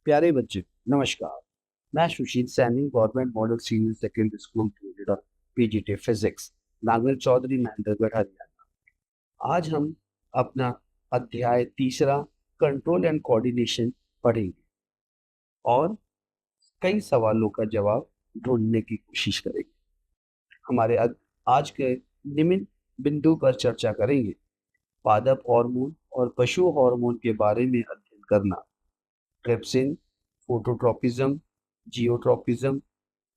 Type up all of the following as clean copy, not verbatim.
प्यारे बच्चे, नमस्कार। मैं Sushil Saini, government model senior secondary school tutor, PGT physics, Nagal Chaudhary, Mahendragarh, Haryana. आज हम अपना अध्याय तीसरा, कंट्रोल एंड कोऑर्डिनेशन पढ़ेंगे और कई सवालों का जवाब ढूंढने की कोशिश करेंगे। हमारे आज के निम्न बिंदु पर चर्चा करेंगे। पादप हार्मोन और पशु हार्मोन के बारे में अध्ययन करना, ट्रिप्सिन, फोटोट्रोपिज्म, जियोट्रोपिज्म,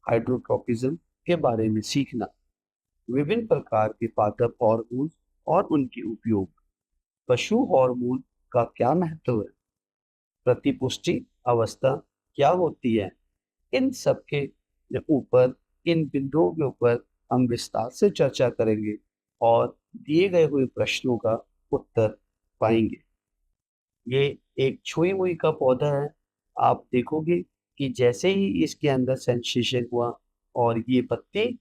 हाइड्रोट्रोपिज्म के बारे में सीखना, विभिन्न प्रकार के पादप हार्मोन और उनके उपयोग, पशु हार्मोन का क्या महत्व है, प्रतिपुष्टि अवस्था क्या होती है, इन सब के ऊपर, इन बिंदुओं के ऊपर हम विस्तार से चर्चा करेंगे और दिए गए हुए प्रश्नों का उत्तर पाएंगे। ये एक छुई मुई का पौधा है। आप देखोगे कि जैसे ही इसके अंदर सेंसेशन हुआ और ये पत्ती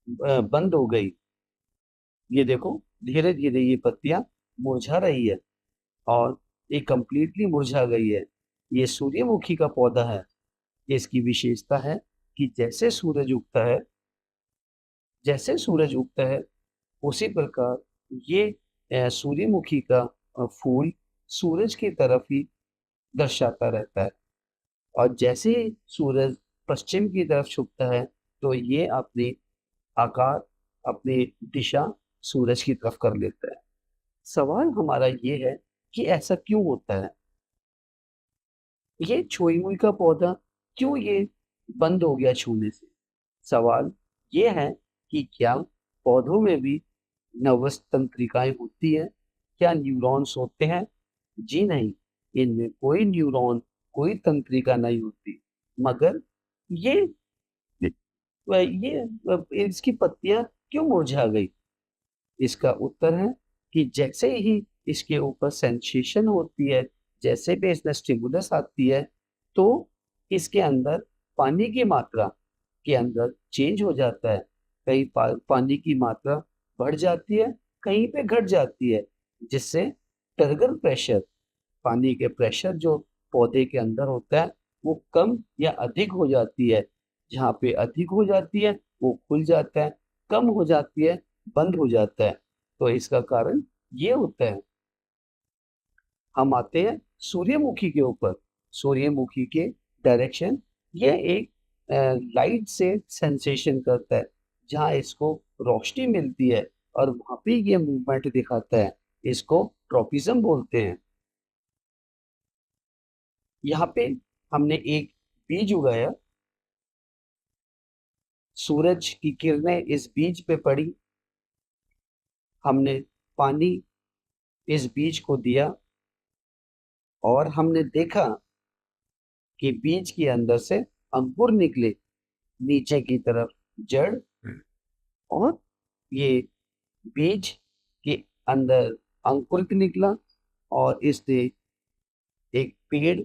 बंद हो गई, ये देखो धीरे धीरे ये पत्तियां मुरझा रही है और ये कंप्लीटली मुरझा गई है। ये सूर्यमुखी का पौधा है। इसकी विशेषता है कि जैसे सूरज उगता है उसी प्रकार ये सूर्यमुखी का फूल सूरज की तरफ ही दर्शाता रहता है। और जैसे ही सूरज पश्चिम की तरफ झुकता है तो ये अपनी आकार, अपनी दिशा सूरज की तरफ कर लेता है। सवाल हमारा ये है कि ऐसा क्यों होता है? ये छुई मुई का पौधा क्यों ये बंद हो गया छूने से? सवाल ये है कि क्या पौधों में भी नर्वस तंत्रिकाएं होती हैं? क्या न्यूरॉन्स होते हैं? जी नहीं, इनमें कोई न्यूरॉन, कोई तंत्रिका नहीं होती। मगर ये इसकी पत्तियां क्यों मुरझा गई? इसका उत्तर है कि जैसे ही इसके ऊपर सेंसेशन होती है, जैसे भी इसमें स्टिमुलस आती है, तो इसके अंदर पानी की मात्रा के अंदर चेंज हो जाता है। कहीं पानी की मात्रा बढ़ जाती है, कहीं पे घट जाती है, जिससे टर्गर प्रेशर, पानी के प्रेशर जो पौधे के अंदर होता है, वो कम या अधिक हो जाती है। जहाँ पे अधिक हो जाती है वो खुल जाता है, कम हो जाती है बंद हो जाता है। तो इसका कारण ये होता है। हम आते हैं सूर्यमुखी के ऊपर। सूर्यमुखी के डायरेक्शन, ये एक लाइट से सेंसेशन करता है। जहाँ इसको रोशनी मिलती है और वहां पे ये मूवमेंट दिखाता है। इसको ट्रोपिज्म बोलते हैं। यहाँ पे हमने एक बीज उगाया, सूरज की किरणें इस बीज पे पड़ी, हमने पानी इस बीज को दिया और हमने देखा कि बीज के अंदर से अंकुर निकले, नीचे की तरफ जड़, और ये बीज के अंदर अंकुर निकला और इसने एक पेड़,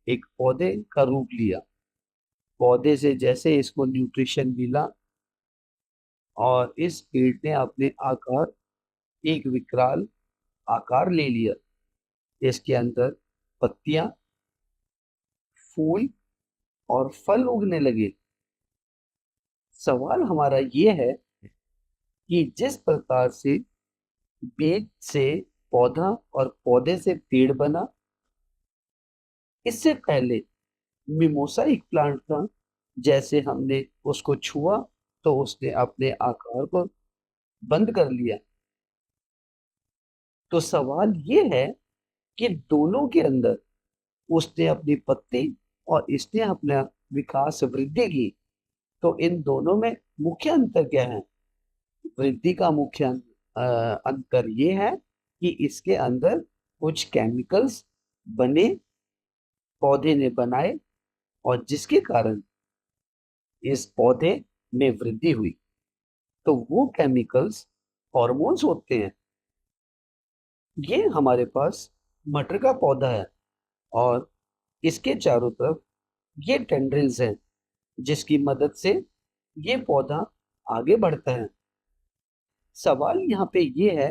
एक पौधे का रूप लिया। पौधे से जैसे इसको न्यूट्रिशन मिला और इस पेड़ ने अपने आकार, एक विकराल आकार ले लिया। इसके अंदर पत्तियां, फूल और फल उगने लगे। सवाल हमारा ये है कि जिस प्रकार से बीज से पौधा और पौधे से पेड़ बना, इससे पहले मिमोसा एक प्लांट था। जैसे हमने उसको छुआ तो उसने अपने आकार को बंद कर लिया। तो सवाल ये है कि दोनों के अंदर उसने अपनी पत्ती और इसने अपना विकास वृद्धि की। तो इन दोनों में मुख्य अंतर क्या है? वृद्धि का मुख्य अंतर ये है कि इसके अंदर कुछ केमिकल्स बने, पौधे ने बनाए, और जिसके कारण इस पौधे में वृद्धि हुई। तो वो केमिकल्स हॉर्मोन्स होते हैं। ये हमारे पास मटर का पौधा है और इसके चारों तरफ ये टेंड्रिल्स हैं, जिसकी मदद से ये पौधा आगे बढ़ता है। सवाल यहाँ पे ये है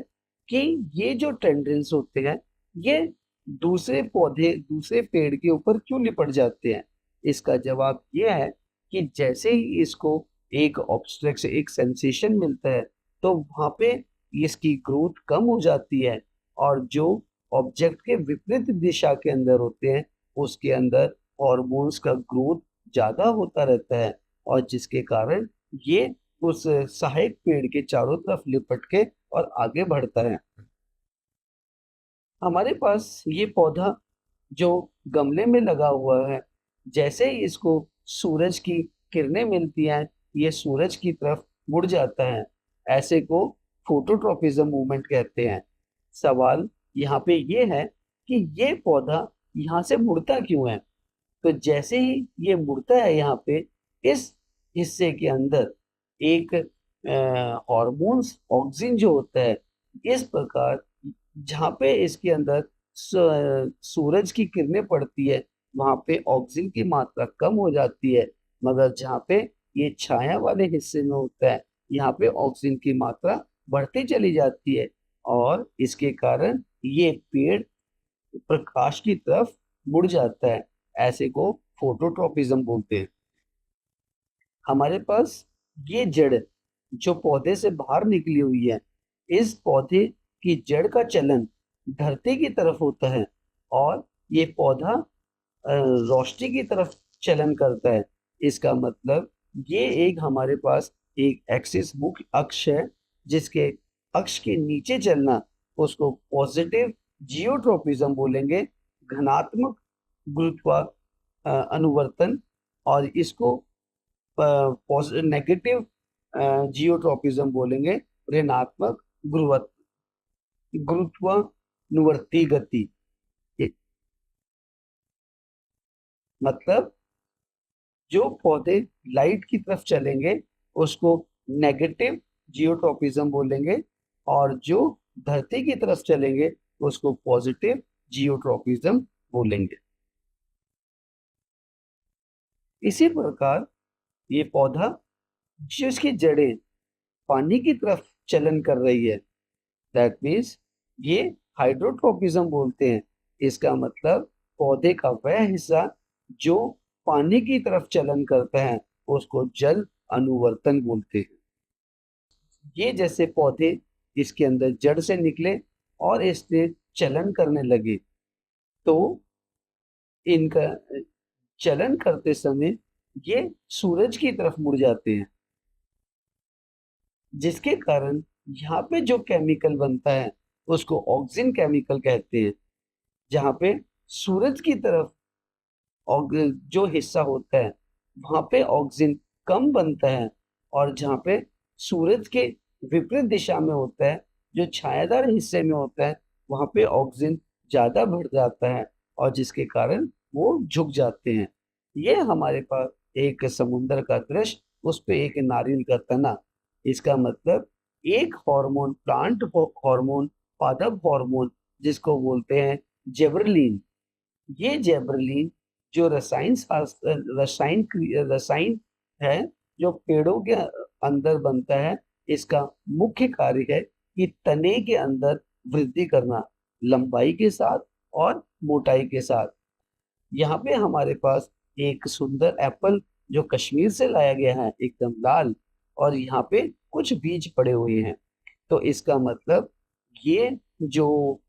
कि ये जो टेंड्रिल्स होते हैं, ये दूसरे पेड़ के ऊपर क्यों लिपट जाते हैं? इसका जवाब ये है कि जैसे ही इसको एक ऑब्स्ट्रक्ट एक सेंसेशन मिलता है, तो वहां पे इसकी ग्रोथ कम हो जाती है, और जो ऑब्जेक्ट के विपरीत दिशा के अंदर होते हैं, उसके अंदर हॉर्मोन्स का ग्रोथ ज्यादा होता रहता है, और जिसके कारण ये उस सहायक पेड़ के चारों तरफ लिपट के और आगे बढ़ता है। हमारे पास ये पौधा जो गमले में लगा हुआ है, जैसे ही इसको सूरज की किरणें मिलती हैं, ये सूरज की तरफ मुड़ जाता है। ऐसे को फोटोट्रॉपिज्म मूवमेंट कहते हैं। सवाल यहाँ पे ये है कि ये पौधा यहाँ से मुड़ता क्यों है? तो जैसे ही ये मुड़ता है यहाँ पे, इस हिस्से के अंदर एक हार्मोन्स ऑक्सिन जो होता है, इस प्रकार जहाँ पे इसके अंदर सूरज की किरणें पड़ती है, वहां पे ऑक्सीजन की मात्रा कम हो जाती है। मगर जहाँ पे ये छाया वाले हिस्से में होता है, यहाँ पे ऑक्सीजन की मात्रा बढ़ती चली जाती है, और इसके कारण ये पेड़ प्रकाश की तरफ मुड़ जाता है। ऐसे को फोटोट्रॉपिज्म बोलते हैं। हमारे पास ये जड़ जो पौधे से बाहर निकली हुई है, इस पौधे की जड़ का चलन धरती की तरफ होता है, और ये पौधा रोशनी की तरफ चलन करता है। इसका मतलब ये एक हमारे पास एक एक्सिस मुख्य अक्ष है, जिसके अक्ष के नीचे चलना उसको पॉजिटिव जियोट्रोपिज्म बोलेंगे, घनात्मक गुरुत्वा अनुवर्तन। और इसको नेगेटिव जियोट्रोपिज्म बोलेंगे, ऋणात्मक गुरुत्वानुवर्ती गति। ये- मतलब जो पौधे लाइट की तरफ चलेंगे, उसको नेगेटिव जियोट्रोपिज्म बोलेंगे, और जो धरती की तरफ चलेंगे, उसको पॉजिटिव जियोट्रोपिज्म बोलेंगे। इसी प्रकार ये पौधा जिसकी जड़ें पानी की तरफ चलन कर रही है, दैट मीन्स ये हाइड्रोट्रोपिज्म बोलते हैं। इसका मतलब पौधे का वह हिस्सा जो पानी की तरफ चलन करता है, उसको जल अनुवर्तन बोलते हैं। ये जैसे पौधे इसके अंदर जड़ से निकले और इससे चलन करने लगे, तो इनका चलन करते समय ये सूरज की तरफ मुड़ जाते हैं, जिसके कारण यहाँ पे जो केमिकल बनता है, उसको ऑक्सिन केमिकल कहते हैं। जहाँ पे सूरज की तरफ जो हिस्सा होता है, वहां पे ऑक्सिन कम बनता है, और जहाँ पे सूरज के विपरीत दिशा में होता है, जो छायादार हिस्से में होता है, वहां पे ऑक्सिन ज्यादा बढ़ जाता है, और जिसके कारण वो झुक जाते हैं। ये हमारे पास एक समुद्र का दृश्य, उस पे एक नारियल का तना। इसका मतलब एक हार्मोन, प्लांट हार्मोन, पादप हार्मोन, जिसको बोलते हैं जेबरलिन। ये जेबरलिन जो रसायन है, जो पेड़ों के अंदर बनता है, इसका मुख्य कार्य है कि तने के अंदर वृद्धि करना, लंबाई के साथ और मोटाई के साथ। यहाँ पे हमारे पास एक सुंदर एप्पल जो कश्मीर से लाया गया है, एकदम लाल, और यहाँ पे कुछ बीज पड़े हुए हैं। तो इसका मतलब ये जो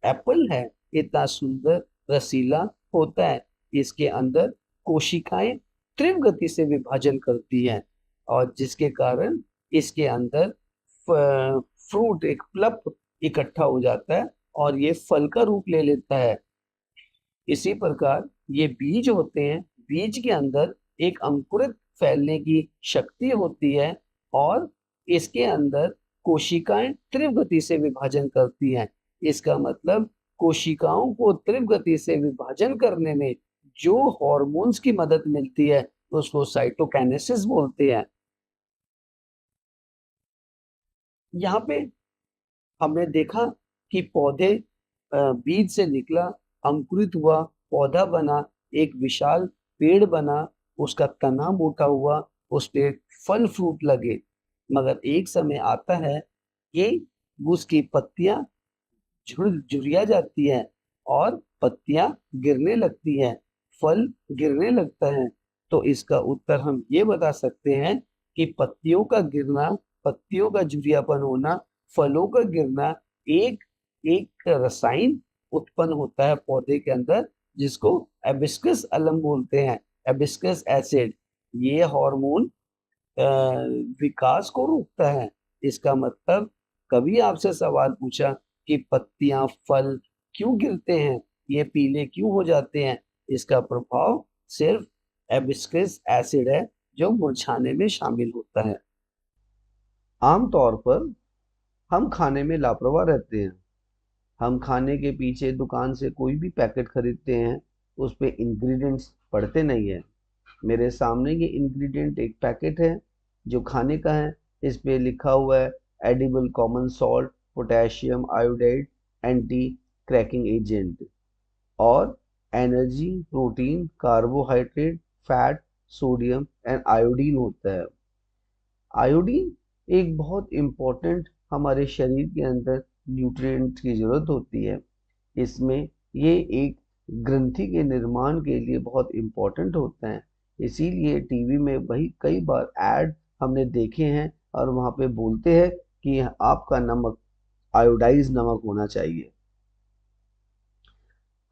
एप्पल है, इतना सुंदर रसीला होता है। इसके अंदर कोशिकाएं तीव्र गति से विभाजन करती हैं, और जिसके कारण इसके अंदर फ्रूट, एक प्लप इकट्ठा हो जाता है, और ये फल का रूप ले लेता है। इसी प्रकार ये बीज होते हैं, बीज के अंदर एक अंकुरित फैलने की शक्ति होती है, और इसके अंदर कोशिकाएं तीव्र गति से विभाजन करती हैं। इसका मतलब कोशिकाओं को तीव्र गति से विभाजन करने में जो हॉर्मोन्स की मदद मिलती है, उसको साइटोकाइनेसिस बोलते हैं। यहाँ पे हमने देखा कि पौधे बीज से निकला, अंकुरित हुआ, पौधा बना, एक विशाल पेड़ बना, उसका तना मोटा हुआ, उस पे फल फ्रूट लगे। मगर एक समय आता है कि उसकी पत्तियां झुरिया जाती हैं, और पत्तियां गिरने लगती हैं, फल गिरने लगता है? तो इसका उत्तर हम ये बता सकते हैं कि पत्तियों का गिरना, पत्तियों का झुर्रियापन होना, फलों का गिरना एक एक रसायन उत्पन्न होता है पौधे के अंदर, जिसको एबिस्कस अलम बोलते हैं, एबिस्कस एसिड। ये हार्मोन विकास को रोकता है। इसका मतलब, कभी आपसे सवाल पूछा कि पत्तियां, फल क्यों गिरते हैं, ये पीले क्यों हो जाते हैं, इसका प्रभाव सिर्फ एबिस्कस एसिड है जो मुरझाने में शामिल होता है। आमतौर पर हम खाने में लापरवाह रहते हैं। हम खाने के पीछे दुकान से कोई भी पैकेट खरीदते हैं, उस पे इंग्रेडिएंट्स पढ़ते नहीं है। मेरे सामने ये इंग्रेडिएंट एक पैकेट है जो खाने का है। इस पे लिखा हुआ है edible common salt, potassium iodide, anti cracking agent, और energy, protein, carbohydrate, fat, sodium and iodine होता है। आयोडीन एक बहुत इम्पोर्टेंट हमारे शरीर के अंदर न्यूट्रिएंट की जरूरत होती है। इसमें ये एक ग्रंथि के निर्माण के लिए बहुत इम्पोर्टेंट होता है। इसीलिए टीवी में वही कई बार ऐड हमने देखे हैं, और वहाँ पे बोलते हैं कि आपका नमक आयोडाइज नमक होना चाहिए।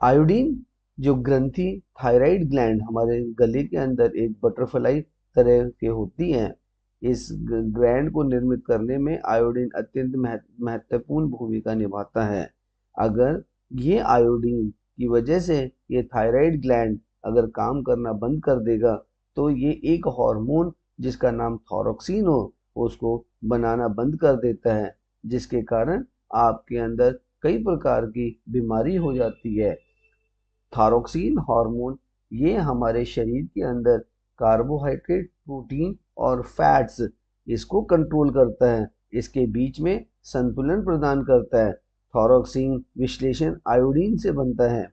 आयोडीन जो ग्रंथि थायराइड ग्लैंड हमारे गले के अंदर एक बटरफ्लाई तरह के होती हैं, इस ग्लैंड को निर्मित करने में आयोडीन अत्यंत महत्वपूर्ण भूमिका निभाता है। अगर ये आयोडीन की वजह से ये थायराइड ग्लैंड अगर काम करना बंद कर देगा, तो ये एक हार्मोन जिसका नाम थायरोक्सिन हो, उसको बनाना बंद कर देता है, जिसके कारण आपके अंदर कई प्रकार की बीमारी हो जाती है। थायरोक्सिन हार्मोन ये हमारे शरीर के अंदर कार्बोहाइड्रेट, प्रोटीन और फैट्स इसको कंट्रोल करता है, इसके बीच में संतुलन प्रदान करता है। थायरोक्सिन विश्लेषण आयोडीन से बनता है।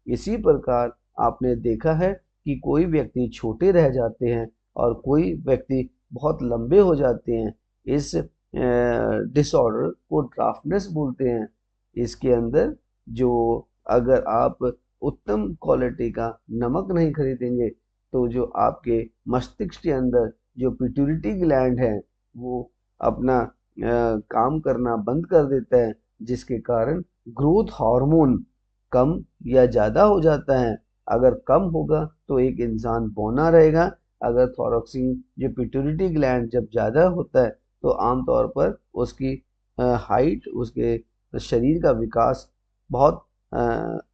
इसी प्रकार आपने देखा है कि कोई व्यक्ति छोटे रह जाते हैं और कोई व्यक्ति बहुत लंबे हो जाते हैं। इस डिसऑर्डर को ड्राफ्टनेस बोलते हैं। इसके अंदर जो, अगर आप उत्तम क्वालिटी का नमक नहीं खरीदेंगे, तो जो आपके मस्तिष्क के अंदर जो पिट्यूटरी ग्लैंड है, वो अपना काम करना बंद कर देता है, जिसके कारण ग्रोथ हार्मोन कम या ज़्यादा हो जाता है। अगर कम होगा तो एक इंसान बौना रहेगा। अगर थायरोक्सिन जो पिट्यूटरी ग्लैंड जब ज़्यादा होता है, तो आमतौर पर उसकी हाइट, उसके शरीर का विकास बहुत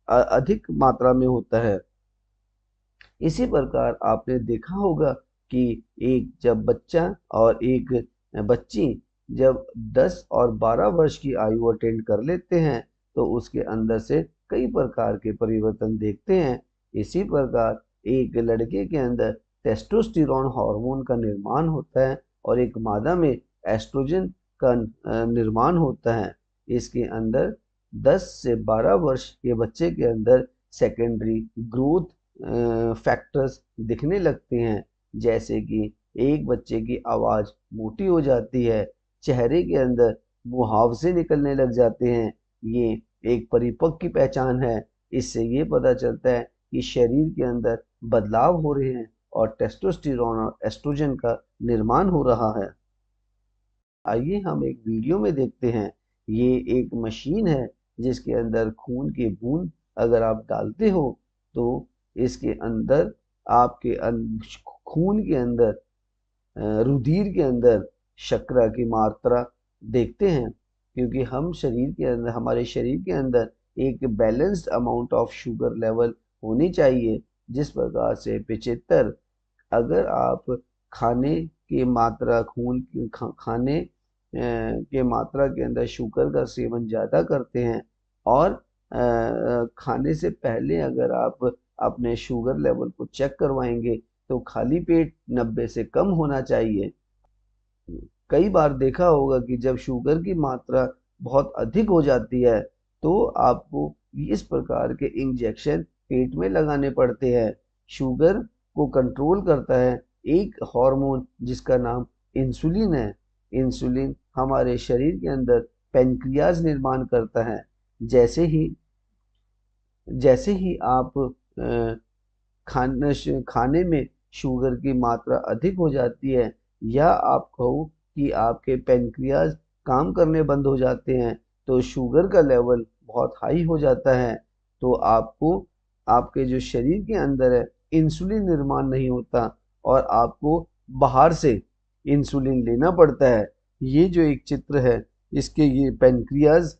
अधिक मात्रा में होता है। इसी प्रकार आपने देखा होगा कि एक जब बच्चा और एक बच्ची जब 10 और 12 वर्ष की आयु अटेंड कर लेते हैं, तो उसके अंदर से कई प्रकार के परिवर्तन देखते हैं। इसी प्रकार एक लड़के के अंदर टेस्टोस्टेरोन हार्मोन का निर्माण होता है, और एक मादा में एस्ट्रोजन का निर्माण होता है। इसके अंदर 10 से 12 वर्ष के बच्चे के अंदर सेकेंडरी ग्रोथ फैक्टर्स दिखने लगते हैं, जैसे कि एक बच्चे की आवाज़ मोटी हो जाती है, चेहरे के अंदर मुहावजे निकलने लग जाते हैं। ये एक परिपक्व की पहचान है। इससे ये पता चलता है कि शरीर के अंदर बदलाव हो रहे हैं और टेस्टोस्टेरोन और एस्ट्रोजन का निर्माण हो रहा है। आइए हम एक वीडियो में देखते हैं। ये एक मशीन है जिसके अंदर खून की बूंद अगर आप डालते हो, तो इसके अंदर आपके खून के अंदर, रुधिर के अंदर शर्करा की मात्रा देखते हैं। क्योंकि हम शरीर के अंदर, हमारे शरीर के अंदर एक balanced amount of sugar level होनी चाहिए। जिस प्रकार से 75, अगर आप खाने की मात्रा, खून की खाने के मात्रा के अंदर शुगर का सेवन ज़्यादा करते हैं, और खाने से पहले अगर आप अपने शुगर लेवल को चेक करवाएंगे, तो खाली पेट 90 से कम होना चाहिए। कई बार देखा होगा कि जब शुगर की मात्रा बहुत अधिक हो जाती है, तो आपको इस प्रकार के इंजेक्शन पेट में लगाने पड़ते हैं। शुगर को कंट्रोल करता है एक हार्मोन जिसका नाम इंसुलिन है। इंसुलिन हमारे शरीर के अंदर पेनक्रियाज निर्माण करता है। जैसे ही जैसे ही आप खाने में शुगर की मात्रा अधिक हो जाती है, या आप कहो कि आपके पैनक्रियाज काम करने बंद हो जाते हैं, तो शुगर का लेवल बहुत हाई हो जाता है, तो आपको आपके जो शरीर के अंदर है इंसुलिन निर्माण नहीं होता, और आपको बाहर से इंसुलिन लेना पड़ता है। ये जो एक चित्र है, इसके ये पैनक्रियाज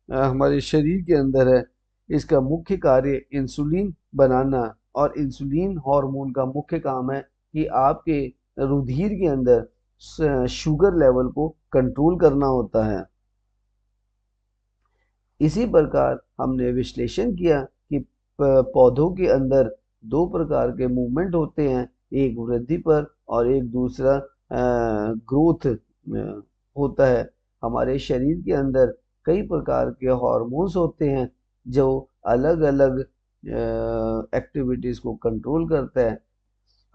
हमारे शरीर के अंदर है। इसका मुख्य कार्य इंसुलिन बनाना, और इंसुलिन हार्मोन का मुख्य काम है कि आपके रुधिर के अंदर शुगर लेवल को कंट्रोल करना होता है। इसी प्रकार हमने विश्लेषण किया कि पौधों के अंदर दो प्रकार के मूवमेंट होते हैं, एक वृद्धि पर और एक दूसरा ग्रोथ होता है। हमारे शरीर के अंदर कई प्रकार के हार्मोन्स होते हैं जो अलग अलग एक्टिविटीज को कंट्रोल करता है।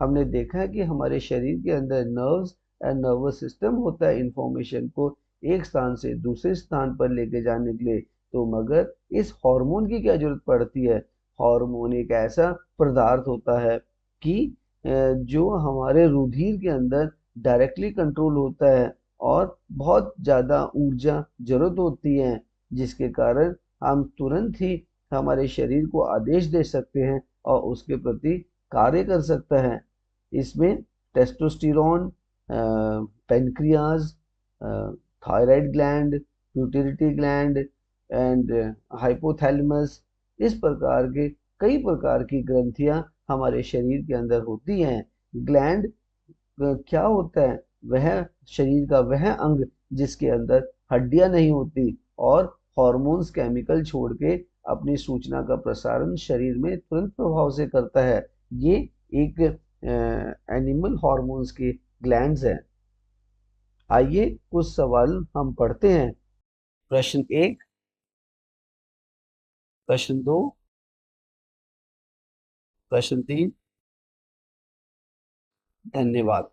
हमने देखा है कि हमारे शरीर के अंदर नर्व्स एंड नर्वस सिस्टम होता है इंफॉर्मेशन को एक स्थान से दूसरे स्थान पर लेके जाने के लिए। तो मगर इस हार्मोन की क्या जरूरत पड़ती है? हार्मोन एक ऐसा पदार्थ होता है कि जो हमारे रुधिर के अंदर डायरेक्टली कंट्रोल होता है, और बहुत ज़्यादा ऊर्जा जरूरत होती है, जिसके कारण हम तुरंत ही हमारे शरीर को आदेश दे सकते हैं और उसके प्रति कार्य कर सकता है। इसमें testosterone, pancreas, thyroid gland, pituitary gland and hypothalamus, इस प्रकार के कई प्रकार की ग्रंथियां हमारे शरीर के अंदर होती हैं। ग्लैंड क्या होता है? वह शरीर का वह अंग जिसके अंदर हड्डियां नहीं होती, और हॉर्मोन्स केमिकल छोड़ के अपनी सूचना का प्रसारण शरीर में तुरंत प्रभाव से करता है। ये एक एनिमल हॉर्मोन्स के ग्लैंड्स हैं। आइए कुछ सवाल हम पढ़ते हैं। प्रश्न 1, प्रश्न 2, प्रश्न 3। धन्यवाद।